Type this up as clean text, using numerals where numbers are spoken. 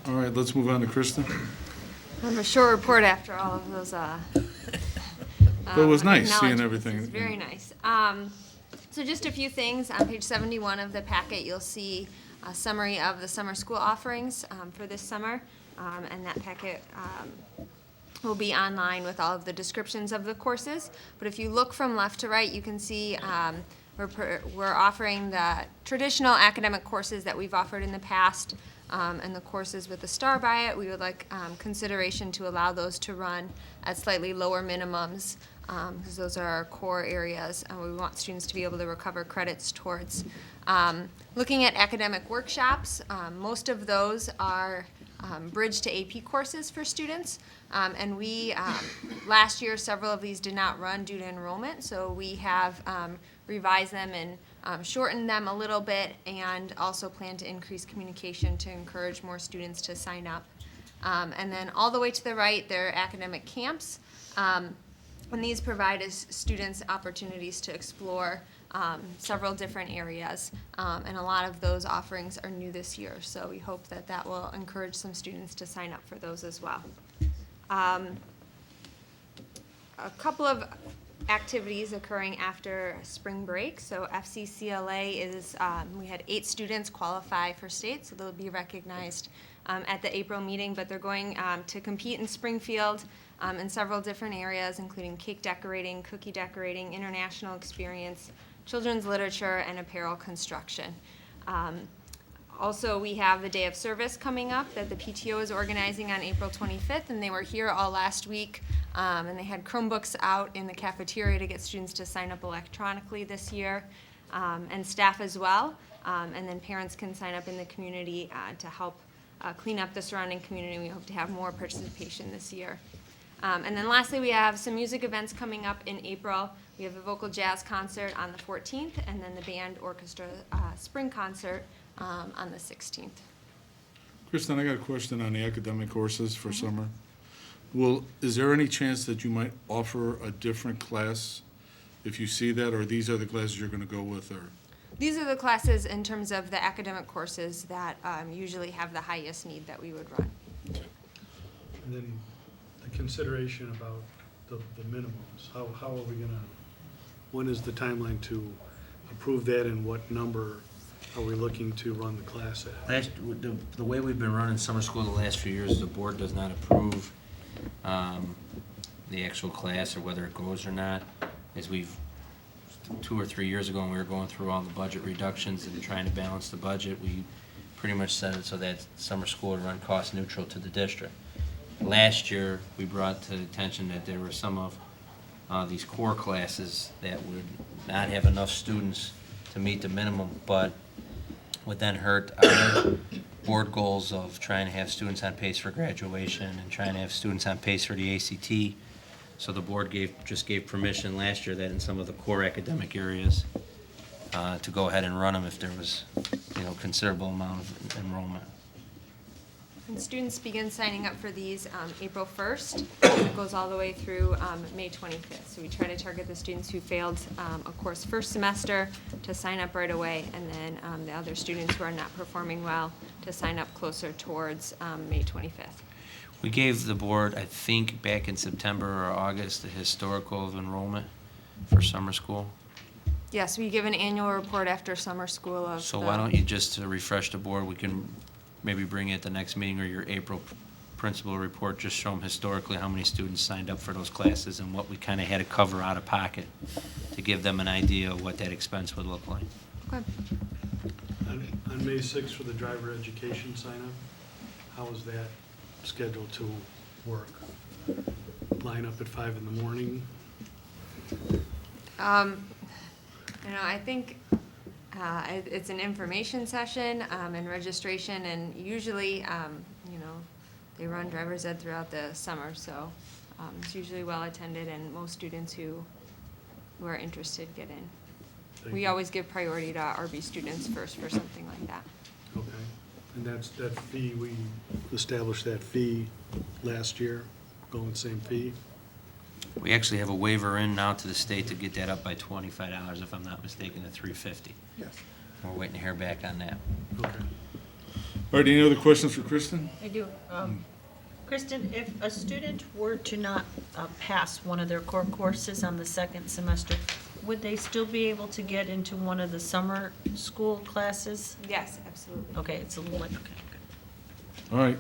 All right, let's move on to Kristen. I have a short report after all of those. But it was nice seeing acknowledgements. everything. It's very nice. So just a few things. On page 71 of the packet, you'll see a summary of the summer school offerings for this summer. And that packet will be online with all of the descriptions of the courses. But if you look from left to right, you can see we're offering the traditional academic courses that we've offered in the past. And the courses with the star by it, we would like consideration to allow those to run at slightly lower minimums, because those are our core areas, and we want students to be able to recover credits towards. Looking at academic workshops, most of those are bridge to AP courses for students, and we, last year, several of these did not run due to enrollment, so we have revised them and shortened them a little bit, and also plan to increase communication to encourage more students to sign up. And then all the way to the right, there are academic camps. And these provide students opportunities to explore several different areas. And a lot of those offerings are new this year, so we hope that that will encourage some students to sign up for those as well. A couple of activities occurring after spring break. So FCCLA is, we had 8 students qualify for state, so they'll be recognized at the April meeting, but they're going to compete in Springfield in several different areas, including cake decorating, cookie decorating, international experience, children's literature, and apparel construction. Also, we have the Day of Service coming up that the PTO is organizing on April 25th, and they were here all last week, and they had Chromebooks out in the cafeteria to get students to sign up electronically this year, and staff as well. And then parents can sign up in the community to help clean up the surrounding community. We hope to have more participation this year. And then lastly, we have some music events coming up in April. We have a vocal jazz concert on the 14th, and then the band orchestra spring concert on the 16th. Kristen, I got a question on the academic courses for summer. Well, is there any chance that you might offer a different class if you see that, or these are the classes you're going to go with? Or These are the classes in terms of the academic courses that usually have the highest need that we would run. And then the consideration about the minimums, how are we gonna, when is the timeline to approve that, and what number are we looking to run the class at? The way we've been running summer school the last few years, the board does not approve the actual class or whether it goes or not. As we've, 2 or 3 years ago, when we were going through all the budget reductions and trying to balance the budget, we pretty much set it so that summer school would run cost neutral to the district. Last year, we brought to the attention that there were some of these core classes that would not have enough students to meet the minimum, but would then hurt our board goals of trying to have students on pace for graduation and trying to have students on pace for the ACT. So the board just gave permission last year that in some of the core academic areas to go ahead and run them if there was, considerable amount of enrollment. And students begin signing up for these April 1st. It goes all the way through May 25th. So we try to target the students who failed a course first semester to sign up right away, and then the other students who are not performing well to sign up closer towards May 25th. We gave the board, I think, back in September or August, the historical of enrollment for summer school. Yes, we give an annual report after summer school of. So why don't you just to refresh the board, we can maybe bring it at the next meeting or your April principal report, just show them historically how many students signed up for those classes and what we kind of had to cover out of pocket to give them an idea of what that expense would look like. Okay. On May 6th for the driver education sign-up, how is that scheduled to work? Line up at 5 in the morning? I think it's an information session and registration, and usually, they run driver's ed throughout the summer, so it's usually well attended, and most students who are interested get in. We always give priority to RB students first for something like that. Okay. And that fee, we established that fee last year, going the same fee? We actually have a waiver in now to the state to get that up by $25, if I'm not mistaken, to $350. yes. We're waiting to hear back on that. Okay. All right, any other questions for Kristen? I do. Kristen, if a student were to not pass one of their core courses on the second semester, would they still be able to get into one of the summer school classes? Yes, absolutely. Okay, it's a little like, okay. All right,